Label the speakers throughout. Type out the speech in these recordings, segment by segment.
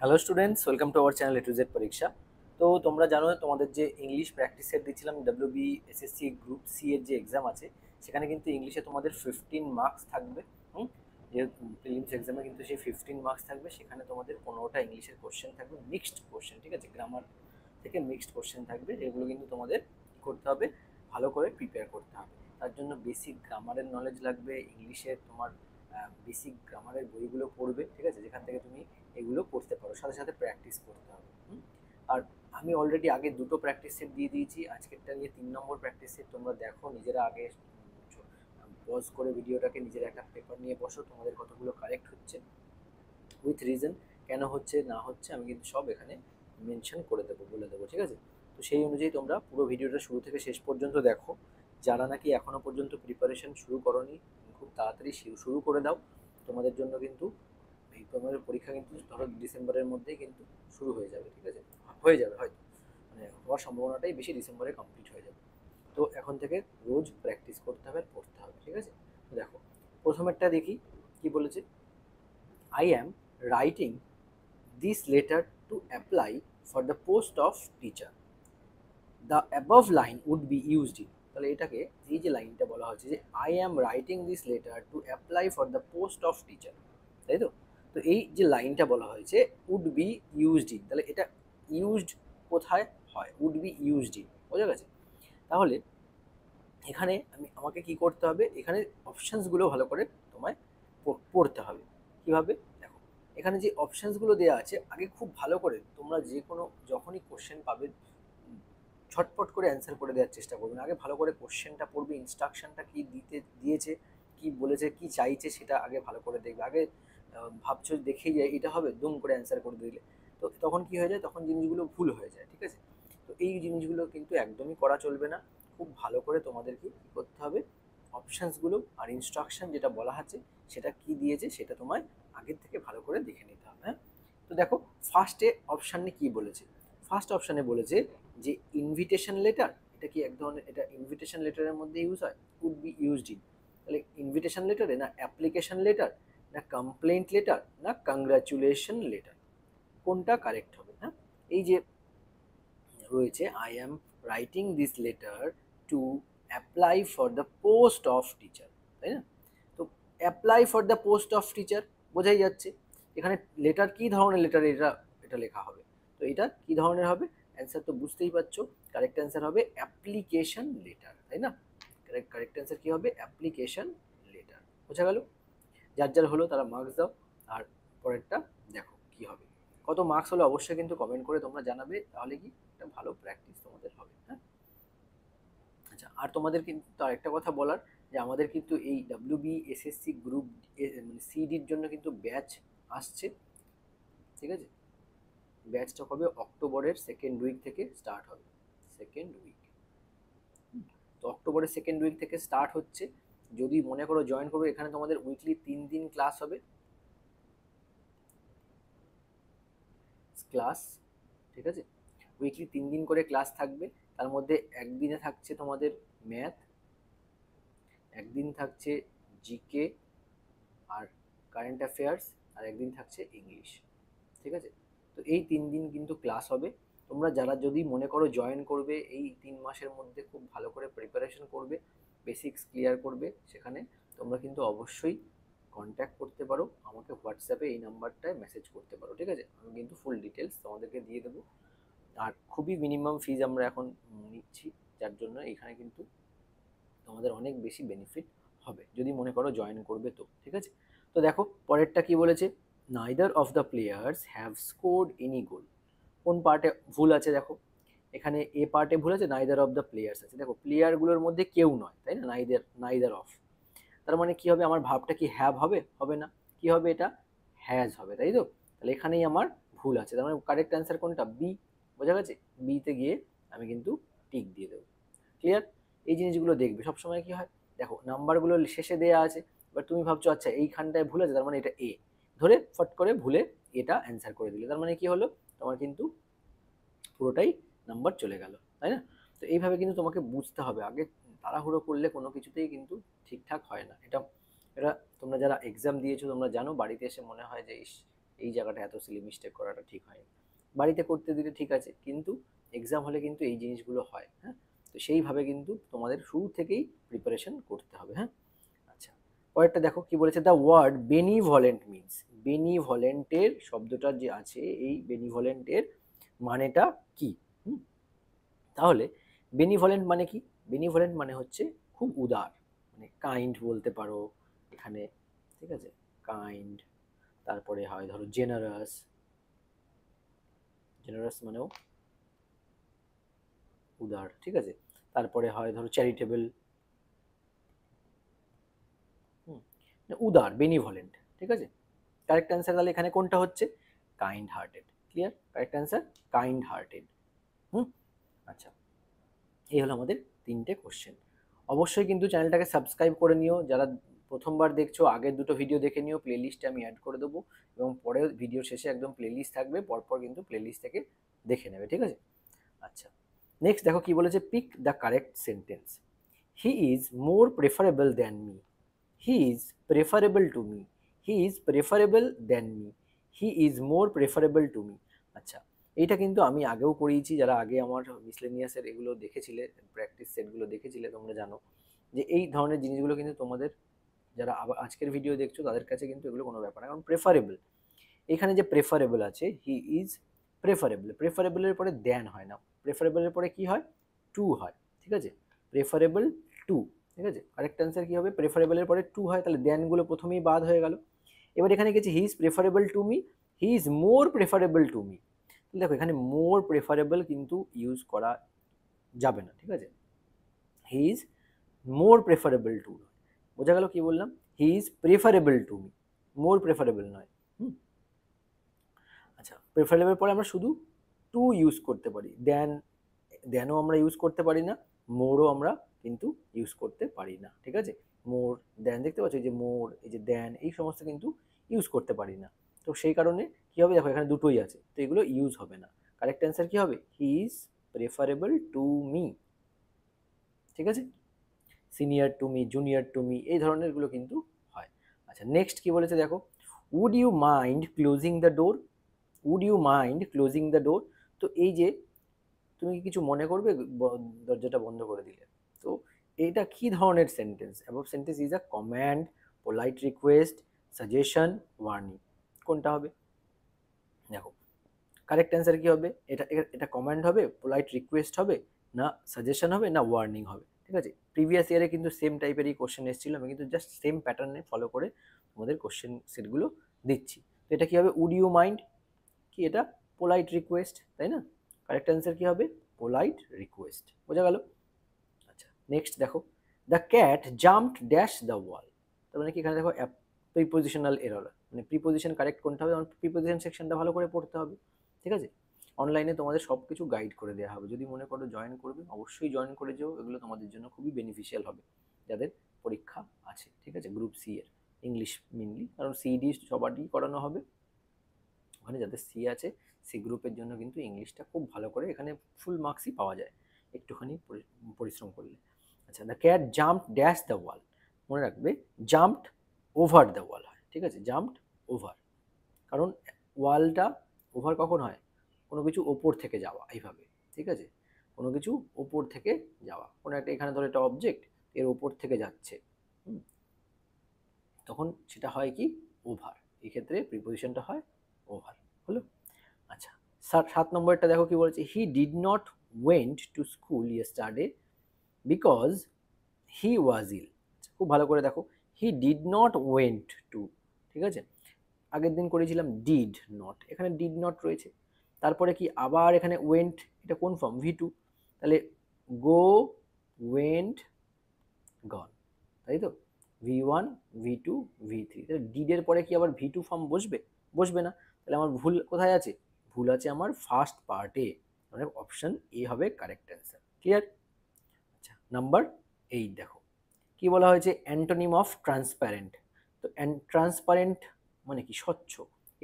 Speaker 1: Hello students, welcome to our channel A to Z পরীক্ষা। তো তোমরা জানো তোমাদের যে ইংলিশ প্র্যাকটিস সেট দিচ্ছিলাম ডব্লিউবি এসএসসি গ্রুপ সি এর যে এক্সাম আছে, সেখানে কিন্তু ইংলিশে তোমাদের 15 মার্কস থাকবে। হুম, যে প্রিলিমস এক্সামে কিন্তু সেই 15 মার্কস থাকবে, সেখানে তোমাদের 15টা ইংলিশের কোশ্চেন থাকবে, মিক্সড কোশ্চেন, ঠিক আছে, গ্রামার থেকে মিক্সড কোশ্চেন থাকবে। এগুলো কিন্তু তোমাদের কী করতে হবে, ভালো করে প্রিপেয়ার করতে হবে। তার জন্য বেসিক গ্রামারের নলেজ লাগবে, ইংলিশের তোমার বেসিক গ্রামারের বইগুলো পড়বে, ঠিক আছে, যেখান থেকে তুমি এগুলো পড়তে পারো, সাথে সাথে প্র্যাকটিস করতে হবে। আর আমি অলরেডি আগে দুটো প্র্যাকটিস সেট দিয়ে দিয়েছি, আজকেরটা নিয়ে 3 নম্বর প্র্যাকটিস সেট। তোমরা দেখো নিজেরা আগে পজ করে ভিডিওটাকে, নিজের একটা পেপার নিয়ে বসো, তোমাদের কতগুলো কারেক্ট হচ্ছে উইথ রিজন, কেন হচ্ছে না হচ্ছে আমি কিন্তু সব এখানে মেনশন করে দেবো, বলে দেবো, ঠিক আছে। তো সেই অনুযায়ী তোমরা পুরো ভিডিওটা শুরু থেকে শেষ পর্যন্ত দেখো। যারা নাকি এখনো পর্যন্ত প্রিপারেশন শুরু করনি, খুব তাড়াতাড়ি শুরু করে দাও। তোমাদের জন্য কিন্তু এই তোমাদের পরীক্ষা কিন্তু ধরো ডিসেম্বরের মধ্যেই কিন্তু শুরু হয়ে যাবে, ঠিক আছে, হয়ে যাবে হয়তো, মানে হওয়ার সম্ভাবনাটাই বেশি, ডিসেম্বরে কমপ্লিট হয়ে যাবে। তো এখন থেকে রোজ প্র্যাকটিস করতে হবে, পড়তে হবে, ঠিক আছে। তো দেখো, প্রথমেরটা দেখি কি বলেছে। I am writing this letter to apply for the post of teacher. The above line would be used in, তাহলে এটাকে, এই যে লাইনটা বলা হচ্ছে যে I am writing this letter to apply for the post of teacher, তাই তো। তো এই যে লাইনটা বলা হয়েছে উড বি ইউজড ইন, তাহলে এটা ইউজড কোথায় হয়, উড বি ইউজড ইন, বোঝা গেছে। তাহলে এখানে আমাকে কি করতে হবে, এখানে অপশানসগুলো ভালো করে তোমায় পড়তে হবে। কিভাবে, দেখো, এখানে যে অপশানসগুলো দেওয়া আছে, আগে খুব ভালো করে তোমরা যে কোনো যখনই কোশ্চেন পাবে ঝটপট করে অ্যান্সার করে দেওয়ার চেষ্টা করবে না, আগে ভালো করে কোশ্চেনটা পড়বে, ইনস্ট্রাকশনটা কি দিতে দিয়েছে, কি বলেছে, কি চাইছে, সেটা আগে ভালো করে দেখবে। আগে ভাবছো দেখেই যায় এটা হবে, দুম করে অ্যান্সার করে দিলে, তো তখন কি হয়ে যায়, তখন জিনিসগুলো ভুল হয়ে যায়, ঠিক আছে। তো এই জিনিসগুলো কিন্তু একদমই করা চলবে না। খুব ভালো করে তোমাদেরকে কী করতে হবে, অপশানসগুলো আর ইনস্ট্রাকশন যেটা বলা আছে সেটা কি দিয়েছে সেটা তোমায় আগের থেকে ভালো করে দেখে নিতে হবে, হ্যাঁ। তো দেখো, ফার্স্টে অপশানে কি বলেছে, ফার্স্ট অপশানে বলেছে যে ইনভিটেশন লেটার, এটা কি এক ধরনের, এটা ইনভিটেশন লেটারের মধ্যে ইউজ হয়, উড বি ইউজড ইন। তাহলে ইনভিটেশন লেটারে না অ্যাপ্লিকেশন লেটার, না কমপ্লেন্ট লেটার, না কংগ্রাচুলেশন লেটার, কোনটা কারেক্ট হবে, হ্যাঁ। এই যে রয়েছে I am writing this letter to apply for the post of teacher, তাই না। তো apply for the post of teacher বোঝাই যাচ্ছে, এখানে লেটার কি ধরনের লেটার, এটা এটা লেখা হবে। তো এটা কি ধরনের হবে, অ্যান্সার তো বুঝতেই পারছো, কারেক্ট অ্যান্সার হবে অ্যাপ্লিকেশন লেটার, তাই না। কারেক্ট কারেক্ট অ্যান্সার কি হবে, অ্যাপ্লিকেশন লেটার, বোঝা গেল। যার যার হলো তারা মার্কস দাও। আর পরেরটা দেখো কি হবে, কত মার্কস হলো অবশ্যই কিন্তু কমেন্ট করে তোমরা জানাবে, তাহলে কি একটা ভালো প্র্যাকটিস তোমাদের হবে, হ্যাঁ। আচ্ছা, আর তোমাদের কিন্তু আরেকটা কথা বলার, যে আমাদের কিন্তু এই ডাব্লিউবি এসএসসি গ্রুপ মানে সিডির জন্য কিন্তু ব্যাচ আসছে, ঠিক আছে। ব্যাচটা হবে অক্টোবরের সেকেন্ড উইক থেকে স্টার্ট হবে, সেকেন্ড উইক। তো অক্টোবরের সেকেন্ড উইক থেকে স্টার্ট হচ্ছে, যদি মনে করো জয়েন করবে, এখানে তোমাদের উইকলি 3 দিন ক্লাস হবে, ক্লাস, ঠিক আছে। উইকলি 3 দিন করে ক্লাস থাকবে, তার মধ্যে একদিনে থাকছে তোমাদের ম্যাথ, একদিন থাকছে জিকে আর কারেন্ট অ্যাফেয়ার্স, আর একদিন থাকছে ইংলিশ, ঠিক আছে। তো এই 3 দিন কিন্তু ক্লাস হবে। তোমরা যারা যদি মনে করো জয়েন করবে, এই 3 মাসের মধ্যে খুব ভালো করে প্রিপারেশন করবে, বেসিক্স ক্লিয়ার করবে, সেখানে তোমরা কিন্তু অবশ্যই কন্ট্যাক্ট করতে পারো আমাকে হোয়াটসঅ্যাপে, এই নাম্বারটায় মেসেজ করতে পারো, ঠিক আছে। আমি কিন্তু ফুল ডিটেলস তোমাদেরকে দিয়ে দেবো। আর খুবই মিনিমাম ফিজ আমরা এখন নিচ্ছি, যার জন্য এখানে কিন্তু তোমাদের অনেক বেশি বেনিফিট হবে যদি মনে করো জয়েন করবে, তো ঠিক আছে। তো দেখো পরেরটা কি বলেছে, neither of the players have scored any goal. কোন পার্টে ভুল আছে দেখো, এখানে এ পার্টে ভুল আছে, নাইদার অফ দ্য প্লেয়ার্স আছে, দেখো প্লেয়ারগুলোর মধ্যে কেউ নয়, তাই না, নাইদার নাইদার অফ। তার মানে কি হবে, আমার ভাবটা কি হ্যাভ হবে, হবে না, কি হবে, এটা হ্যাজ হবে, তাই তো। তাহলে এখানেই আমার ভুল আছে, তার মানে কারেক্ট অ্যান্সার কোনটা, বি, বোঝা গেছে। বিতে গিয়ে আমি কিন্তু টিক দিয়ে দেবো, ক্লিয়ার। এই জিনিসগুলো দেখবে সবসময় কি হয়, দেখো নাম্বারগুলো শেষে দেওয়া আছে, এবার তুমি ভাবছো আচ্ছা এইখানটায় ভুল আছে, তার মানে এটা এ, ধরে ফট করে ভুলে এটা অ্যান্সার করে দিলে, তার মানে কি হলো, তোমার কিন্তু পুরোটাই নাম্বার চলে গেল, তাই না। তো এইভাবে কিন্তু তোমাকে বুঝতে হবে, আগে তাড়াহুড়ো করলে কোনো কিছুতেই কিন্তু ঠিকঠাক হয় না। এটা এটা তোমরা যারা এক্সাম দিয়েছো তোমরা জানো, বাড়িতে এসে মনে হয় যে ইস, এই জায়গাটা এত সিলি মিস্টেক করাটা ঠিক হয়নি। বাড়িতে করতে দিলে ঠিক আছে, কিন্তু এক্সাম হলে কিন্তু এই জিনিসগুলো হয়। হ্যাঁ, তো সেইভাবে কিন্তু তোমাদের শুরু থেকেই প্রিপারেশন করতে হবে। হ্যাঁ, আচ্ছা, পরেরটা দেখো কি বলেছে, দ্য ওয়ার্ড বেনিভলেন্ট মিনস, বেনিভলেন্টের শব্দটা যে আছে, এই বেনিভলেন্টের মানেটা কি? হুম, তাহলে বেনিভলেন্ট মানে কি? বেনিভলেন্ট মানে হচ্ছে খুব উদার, মানে কাইন্ড বলতে পারো এখানে, ঠিক আছে, কাইন্ড। তারপরে হয় ধরো জেনারাস, জেনারাস মানেও উদার, ঠিক আছে। তারপরে হয় ধরো চ্যারিটেবল, উদার, বেনিভলেন্ট, ঠিক আছে। কারেক্ট অ্যান্সার তাহলে এখানে কোনটা হচ্ছে? Kind hearted. Clear? Correct answer kind hearted. হুম, আচ্ছা, এই হলো আমাদের তিনটে কোশ্চেন। অবশ্যই কিন্তু চ্যানেলটাকে সাবস্ক্রাইব করে নিও, যারা প্রথমবার দেখছো আগের দুটো ভিডিও দেখে নিও, প্লেলিস্টে আমি অ্যাড করে দেবো, এবং পরে ভিডিও শেষে একদম প্লেলিস্ট থাকবে, পরপর কিন্তু প্লেলিস্ট থেকে দেখে নেবে, ঠিক আছে। আচ্ছা, নেক্সট দেখো কি বলেছে, pick the correct sentence. He is more preferable than me, he is preferable to me, he is preferable than me, he is more preferable to me. আচ্ছা, এইটা কিন্তু আমি আগেও করিয়েছি, যারা আগে আমার মিসলেনিয়াসের এগুলো দেখেছিলে, প্র্যাকটিস সেটগুলো দেখেছিলে, তোমরা জানো যে এই ধরনের জিনিসগুলো কিন্তু তোমাদের, যারা আবার আজকের ভিডিও দেখছো তাদের কাছে কিন্তু এগুলো কোনো ব্যাপার না, কারণ প্রেফারেবল, এখানে যে প্রেফারেবল আছে, হি ইজ প্রেফারেবল, প্রেফারেবলের পরে দেন হয় না, প্রেফারেবলের পরে কি হয়? টু হয়, ঠিক আছে, প্রেফারেবল টু, ঠিক আছে। কারেক্ট অ্যান্সার কি হবে? প্রেফারেবলের পরে টু হয়, তাহলে দেনগুলো প্রথমেই বাদ হয়ে গেল। এবার এখানে গেছে হি is preferable to me, he is more preferable to me. দেখো এখানে মোর প্রেফারেবল কিন্তু ইউজ করা যাবে না, ঠিক আছে, হি ইজ মোর প্রেফারেবল টু, বোঝা গেল কি বললাম? হি is preferable to me, more preferable নয়। হুম, আচ্ছা, প্রেফারেবল পরে আমরা শুধু টু ইউজ করতে পারি, দেন, দেনও আমরা ইউজ করতে পারি না, মোরও আমরা কিন্তু ইউজ করতে পারি না, ঠিক আছে। মোর, দেন, দেখতে পাচ্ছ এই যে মোর, এই যে দেন, এই সমস্ত কিন্তু ইউজ করতে পারি না। তো সেই কারণে কি হবে, দেখো এখানে দুটোই আছে, তো এগুলো ইউজ হবে না। কারেক্ট অ্যান্সার কি হবে? He is preferable to me, ঠিক আছে। Senior to me, junior to me, এই ধরনেরগুলো কিন্তু হয়। আচ্ছা, নেক্সট কি বলেছে দেখো, would you mind closing the door, would you mind closing the door. তো এই যে তুমি কি কিছু মনে করবে দরজাটা বন্ধ করে দিলে? তো এইটা কি ধরনের sentence? Above sentence is a command, polite request, suggestion, warning. কোনটা হবে? দেখো কারেক্ট অ্যান্সার কি হবে? এটা এটা কমান্ড হবে, পোলাইট রিকোয়েস্ট হবে, না সাজেশন হবে, না ওয়ার্নিং হবে, ঠিক আছে। প্রিভিয়াস ইয়ারে কিন্তু সেম টাইপেরই কোশ্চেন এসেছিল, আমি কিন্তু জাস্ট সেম প্যাটার্নে ফলো করে তোমাদের কোশ্চেন সেটগুলো দিচ্ছি। তো এটা কি হবে? উড ইউ মাইন্ড, কি এটা? পোলাইট রিকোয়েস্ট, তাই না? কারেক্ট অ্যান্সার কি হবে? পোলাইট রিকোয়েস্ট, বোঝা গেল? আচ্ছা, নেক্সট দেখো, the cat jumped dash the wall. তার মানে কি, এখানে দেখো প্রিপোজিশনাল এরর, মানে প্রিপোজিশন কারেক্ট কোনটা হবে, আমার প্রিপোজিশন সেকশনটা ভালো করে পড়তে হবে, ঠিক আছে। অনলাইনে তোমাদের সব কিছু গাইড করে দেওয়া হবে, যদি মনে করো জয়েন করবে অবশ্যই জয়েন করে যেও, এগুলো তোমাদের জন্য খুবই বেনিফিশিয়াল হবে যাদের পরীক্ষা আছে, ঠিক আছে, গ্রুপ সি এর ইংলিশ মেনলি, কারণ সিডি সবারই করানো হবে, ওখানে যাদের সি আছে, সি গ্রুপের জন্য কিন্তু ইংলিশটা খুব ভালো করে এখানে ফুল মার্কসই পাওয়া যায় একটুখানি পরিশ্রম করলে। আচ্ছা, the cat jumped dash the wall, মনে রাখবে জাম্পড ওভার দ্য ওয়াল হয়, ঠিক আছে, জাম্পড ওভার, কারণ ওয়ালটা ওভার কখন হয়? কোনো কিছু ওপর থেকে যাওয়া, এইভাবে, ঠিক আছে, কোনো কিছু ওপর থেকে যাওয়া, কোনো একটা, এখানে ধরো একটা অবজেক্ট এর ওপর থেকে যাচ্ছে, তখন সেটা হয় কি? ওভার, এই ক্ষেত্রে প্রিপোজিশনটা হয় ওভার, হলো। আচ্ছা, 7 নম্বরটা দেখো কি বলেছে, he did not went to school yesterday because he was ill. খুব ভালো করে দেখো, he did not went to, ঠিক আছে, আগের দিন করেছিলাম ডিড নট, এখানে ডিড নট রয়েছে, তারপরে কি আবার এখানে ওয়েন্ট, এটা কোন ফর্ম? ভি2, তাহলে গো, ওয়েন্ট, গন, তাই তো, ভি1, ভি2, ভি3, তাহলে ডিডের পরে কি আবার ভি2 ফর্ম বসবে? বসবে না, তাহলে আমার ভুল কোথায় আছে? ভুল আছে আমার ফার্স্ট পার্টে, মানে অপশন এ হবে কারেক্ট অ্যান্সার। ক্লিয়ার? আচ্ছা, নাম্বার 8 দেখো কি বলা হয়েছে, অ্যান্টোনিম অফ ট্রান্সপ্যারেন্ট। তো ট্রান্সপারেন্ট মানে কি? স্বচ্ছ,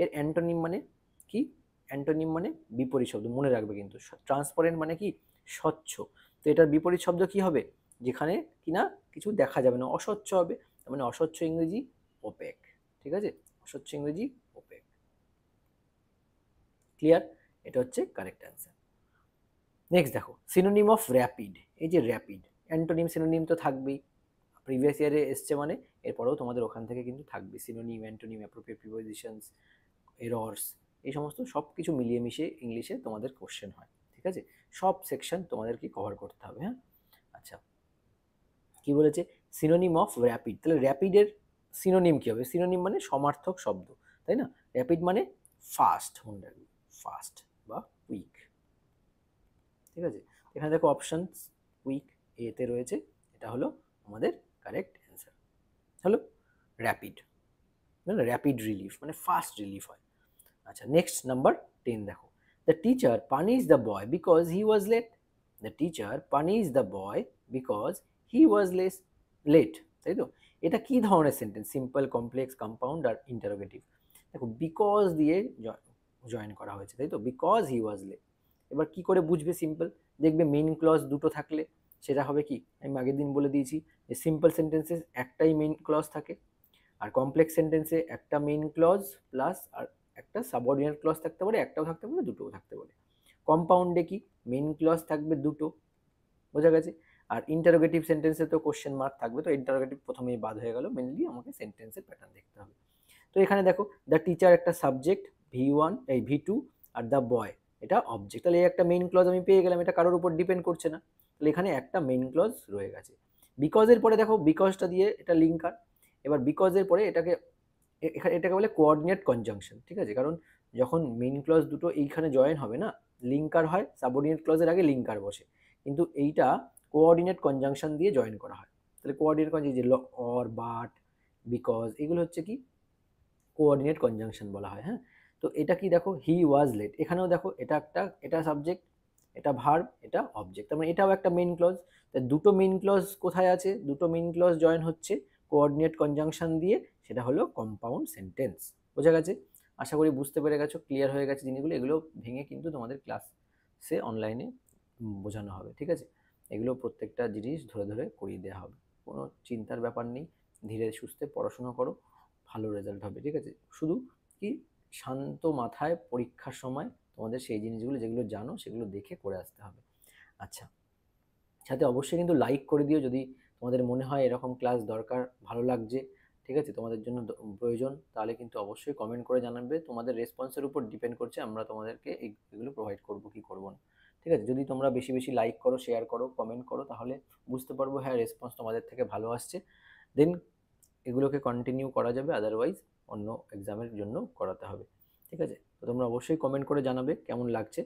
Speaker 1: এর অ্যান্টোনিম মানে কি? অ্যান্টোনিম মানে বিপরীত শব্দ, মনে রাখবে কিন্তু, ট্রান্সপারেন্ট মানে কি? স্বচ্ছ, তো এটার বিপরীত শব্দ কি হবে? যেখানে কিনা কিছু দেখা যাবে না, অস্বচ্ছ হবে, তার মানে অস্বচ্ছ ইংরেজি ওপেক, ঠিক আছে, অস্বচ্ছ ইংরেজি ওপেক। ক্লিয়ার? এটা হচ্ছে কারেক্ট অ্যান্সার। নেক্সট দেখো সিনোনিম অফ র্যাপিড। এই যে র্যাপিড, অ্যান্টোনিম সিনোনিম তো থাকবেই, প্রিভিয়াস ইয়ারে এসছে মানে এরপরেও তোমাদের ওখান থেকে কিন্তু থাকবে synonym, antonym, appropriate prepositions, errors, এই সমস্ত সব কিছু মিলিয়ে মিশিয়ে ইংলিশে তোমাদের কোশ্চেন হয়, ঠিক আছে? সব সেকশন তোমাদেরকে কভার করতে হবে, হ্যাঁ। আচ্ছা, কি বলেছে? সিনোনিম অফ র্যাপিড, তাহলে র্যাপিডের সিনোনিম কি হবে? সিনোনিম মানে সমার্থক শব্দ, তাই না? র্যাপিড মানে ফাস্ট, মনে রাখবে, ফাস্ট বা কুইক, ঠিক আছে? এখানে দেখো অপশনস, কুইক এতে রয়েছে, এটা হলো আমাদের কারেক্ট অ্যান্সার, হলো র্যাপিড, মানে র্যাপিড রিলিফ মানে ফাস্ট রিলিফ হয়। আচ্ছা, নেক্সট নাম্বার 10 দেখো, the teacher punish the boy because he was late. The teacher punish the boy because he was late, তাই তো? এটা কি ধরনের সেন্টেন্স? সিম্পল, কমপ্লেক্স, কম্পাউন্ড আর ইন্টারোগেটিভ? দেখো বিকজ দিয়ে জয়েন করা হয়েছে, তাই তো? Because he was late. এবার কি করে বুঝবে? সিম্পল, দেখবে মেইন ক্লজ দুটো থাকলে সেটা হবে কি, আমি আগের দিন বলে দিয়েছি যে সিম্পল সেন্টেন্সে একটাই মেইন ক্লজ থাকে, আর কমপ্লেক্স সেন্টেন্সে একটা মেইন ক্লজ প্লাস আর একটা সাবঅর্ডিনেট ক্লজ থাকতে পারে, একটাও থাকতে পারে, দুটোও থাকতে পারে। কম্পাউন্ডে কি, মেইন ক্লজ থাকবে দুটো, বোঝা গেছে? আর ইন্টারোগেটিভ সেন্টেন্সে তো কোশ্চেন মার্ক থাকবে, তো ইন্টারোগেটিভ প্রথমেই বাদ হয়ে গেল, মেনলি আমাকে সেন্টেন্সের প্যাটার্ন দেখতে হবে। তো এখানে দেখো দ্য টিচার একটা সাবজেক্ট, V1 এই V2, আর দ্য বয় এটা অবজেক্ট, তাহলে এই একটা মেইন ক্লজ আমি পেয়ে গেলাম, এটা কারোর উপর ডিপেন্ড করছে না, তাহলে এখানে একটা মেইন ক্লজ রয়ে গেছে। বিকজের পরে দেখো বিকজটা দিয়ে এটা লিঙ্কার, এবার বিকজের পরে এটাকে এটাকে বলে কোঅর্ডিনেট কনজাংশন, ঠিক আছে? কারণ যখন মেইন ক্লজ দুটো এইখানে জয়েন হবে না, লিঙ্কার হয়, সাবঅর্ডিনেট ক্লজের আগে লিঙ্কার বসে, কিন্তু এইটা কোঅর্ডিনেট কনজাংশন দিয়ে জয়েন করা হয়। তাহলে কোঅর্ডিনেট কনজাংশন যে অর, বাট, বিকজ, এগুলো হচ্ছে কি কোঅর্ডিনেট কনজাংশন বলা হয়, হ্যাঁ। তো এটা কি দেখো, হি ওয়াজ লেট, এখানেও দেখো এটা একটা, এটা সাবজেক্ট, এটা ভার্ব, এটা অবজেক্ট, তার মানে এটাও একটা মেইন ক্লজ। তাই দুটো মেইন ক্লজ কোথায় আছে? দুটো মেইন ক্লজ জয়েন হচ্ছে কোঅর্ডিনেট কনজাংশন দিয়ে, সেটা হলো কম্পাউন্ড সেন্টেন্স। বোঝা গেছে? আশা করি বুঝতে পেরে গেছো, ক্লিয়ার হয়ে গেছে জিনিসগুলো। এগুলো ভেঙে কিন্তু তোমাদের ক্লাসে অনলাইনে বোঝানো হবে, ঠিক আছে? এগুলো প্রত্যেকটা জিনিস ধরে ধরে করিয়ে দেওয়া হবে, কোনো চিন্তার ব্যাপার নেই। ধীরে সুস্থে পড়াশোনা করো, ভালো রেজাল্ট হবে, ঠিক আছে? শুধু কি শান্ত মাথায় পরীক্ষার সময় তোমাদের সেই জিনিসগুলো যেগুলো জানো সেগুলো দেখে করে আসতে হবে। আচ্ছা, সাথে অবশ্যই কিন্তু লাইক করে দিও যদি তোমাদের মনে হয় এরকম ক্লাস দরকার, ভালো লাগছে, ঠিক আছে, তোমাদের জন্য প্রয়োজন, তাহলে কিন্তু অবশ্যই কমেন্ট করে জানাবে। তোমাদের রেসপন্সের উপর ডিপেন্ড করছে আমরা তোমাদেরকে এগুলো প্রোভাইড করবো কি করবো না, ঠিক আছে? যদি তোমরা বেশি বেশি লাইক করো, শেয়ার করো, কমেন্ট করো, তাহলে বুঝতে পারবো হ্যাঁ রেসপন্স তোমাদের থেকে ভালো আসছে, দেন এগুলোকে কন্টিনিউ করা যাবে, আদারওয়াইজ অন্য এক্সামের জন্য করাতে হবে, ঠিক আছে? তো তোমরা অবশ্যই কমেন্ট করে জানাবে কেমন লাগছে।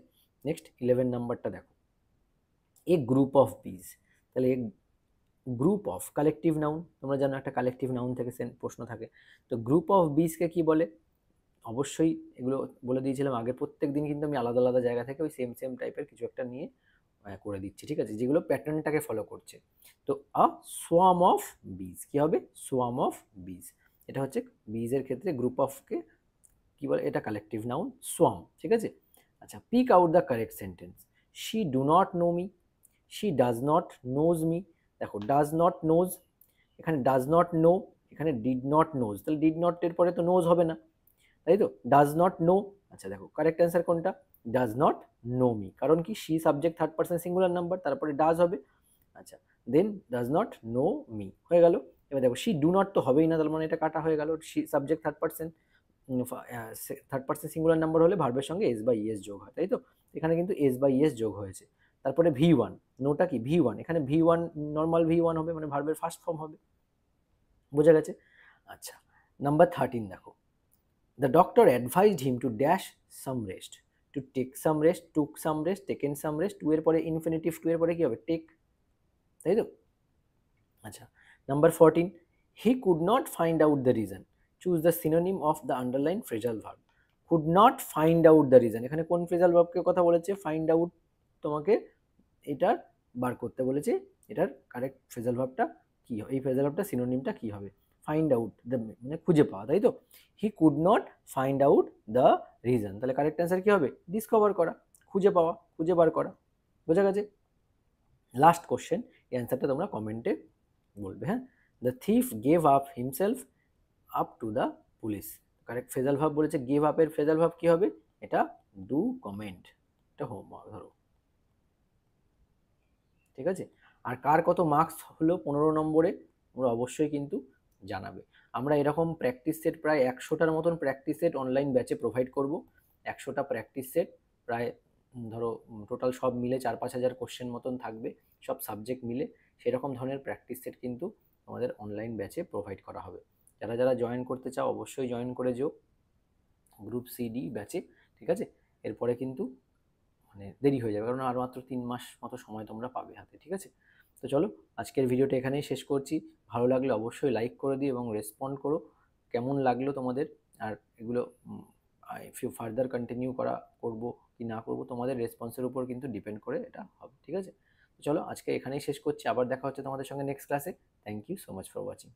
Speaker 1: নেক্সট 11 নাম্বারটা দেখো, এ গ্রুপ অফ বিজ। তাহলে এ গ্রুপ অফ কালেকটিভ নাউন, তোমরা জানো একটা কালেকটিভ নাউন থেকে প্রশ্ন থাকে, তো গ্রুপ অফ বিজকে কি বলে? অবশ্যই এগুলো বলে দিয়েছিলাম আগে, প্রত্যেক দিন কিন্তু আমি আলাদা আলাদা জায়গা থেকে ওই সেম সেম টাইপের কিছু একটা নিয়ে করে দিচ্ছি, ঠিক আছে, যেগুলো প্যাটার্নটাকে ফলো করছে। তো আ সোয়াম অফ বিজ কি হবে? সোয়াম অফ বিজ, এটা হচ্ছে বিজের ক্ষেত্রে গ্রুপ অফকে কি বলে? এটা কালেকটিভ নাউন সোয়াম, ঠিক আছে? আচ্ছা, pick out the correct sentence. She do not know me, she does not knows me. দেখো ডাজ নট নোজ, এখানে ডাজ নট নো, এখানে ডিড নট নোজ, তাহলে ডিড নট এর পরে তো নোজ হবে না, তাই তো? Does not know. আচ্ছা দেখো কারেক্ট অ্যান্সার কোনটা? ডাজ নট নো মি, কারণ কি she subject third person singular number, তারপরে ডাজ হবে। আচ্ছা, then does not know me হয়ে গেল। এবার দেখো শি ডু নট তো হবেই না, তার মানে এটা কাটা হয়ে গেল, she subject third person, third person singular number হলে ভার্বের সঙ্গে এস বা ইএস যোগ হয়, তাই তো? এখানে কিন্তু এস বা ইএস যোগ হয়েছে। তারপরে V1, নোটা কি V1, এখানে V1 নর্মাল V1 হবে, মানে ভার্বের ফার্স্ট ফর্ম হবে, বোঝা গেছে? আচ্ছা, নাম্বার 13 দেখো, the doctor advised him to dash some rest, to take some rest, took some rest, taken some rest, to এর পরে ইনফিনিটিভ, টু এর পরে কি হবে? টেক, তাই তো? আচ্ছা, number 14, he could not find out the reason, choose the synonym of the underline phrasal verb. Could not find out the reason, এখানে কোন ফ্রেজাল ভার্বকে কথা বলেছে? ফাইন্ড আউট, তোমাকে এটার বার করতে বলেছে, এটার কারেক্ট ফ্রেজাল ভার্বটা কি হবে, এই ফ্রেজাল ভার্বটা সিনোনিমটা কি হবে? ফাইন্ড আউট দ্য, মানে খুঁজে পাওয়া, তাই তো? He could not find out the reason, তাহলে কারেক্ট অ্যান্সার কি হবে? ডিসকভার করা, খুঁজে পাওয়া, খুঁজে বার করা, বোঝা গেছে? লাস্ট কোশ্চেন, এই অ্যান্সারটা তোমরা কমেন্টে বলবে, হ্যাঁ। The thief gave up himself up to the police, correct phrasal verb বলেছে, গেভ আপের ফ্রেজাল ভার্ব কি হবে? এটা ডু কমেন্ট, এটা হোমওয়ার্ক ধরো, ঠিক আছে? আর কার কত মার্কস হলো 15 নম্বরে তোমরা অবশ্যই কিন্তু জানাবে। আমরা এরকম প্র্যাকটিস সেট প্রায় 100টার মতন প্র্যাকটিস সেট অনলাইন ব্যাচে প্রোভাইড করব। 100টা প্র্যাকটিস সেট প্রায় ধরো টোটাল সব মিলে 4-5 হাজার কোশ্চেন মতন থাকবে, সব সাবজেক্ট মিলে। সেরকম ধরনের প্র্যাকটিস সেট কিন্তু আমাদের অনলাইন ব্যাচে প্রোভাইড করা হবে। যারা যারা জয়েন করতে চাও অবশ্যই জয়েন করে যেও গ্রুপ সিডি ব্যাচে, ঠিক আছে? এরপরে কিন্তু মানে দেরি হয়ে যাবে, কারণ আর মাত্র 3 মাস মতো সময় তোমরা পাবে হাতে, ঠিক আছে? তো চলো, আজকের ভিডিওটা এখানেই শেষ করছি। ভালো লাগলে অবশ্যই লাইক করে দিও এবং রেসপন্ড করো কেমন লাগলো তোমাদের। আর এগুলো ফার্দার কন্টিনিউ করবো কি না করবো তোমাদের রেসপন্সের উপর কিন্তু ডিপেন্ড করে এটা হবে, ঠিক আছে? তো চলো আজকে এখানেই শেষ করছি, আবার দেখা হচ্ছে তোমাদের সঙ্গে নেক্সট ক্লাসে। Thank you so much for watching.